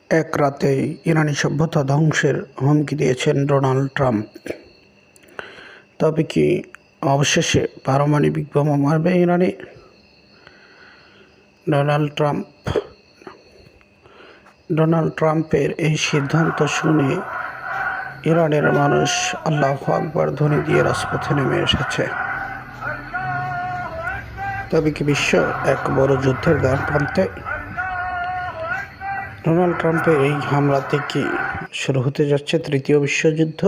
এক রাতেই ইরানি সভ্যতা ধ্বংসের হুমকি দিয়েছেন ডোনাল্ড ট্রাম্প। তবে কি অবশেষে পারমাণবিক বোমা মারবে ইরানি? ডোনাল্ড ট্রাম্পের এই সিদ্ধান্ত শুনে ইরানের মানুষ আল্লাহু আকবার ধ্বনি দিয়ে রাজপথে নেমে এসেছে। তবে কি বিশ্ব এক বড় যুদ্ধের দ্বার প্রান্তে? ডোনাল্ড ট্রাম্পের এই হামলাতে কি শুরু হতে যাচ্ছে তৃতীয় বিশ্বযুদ্ধ?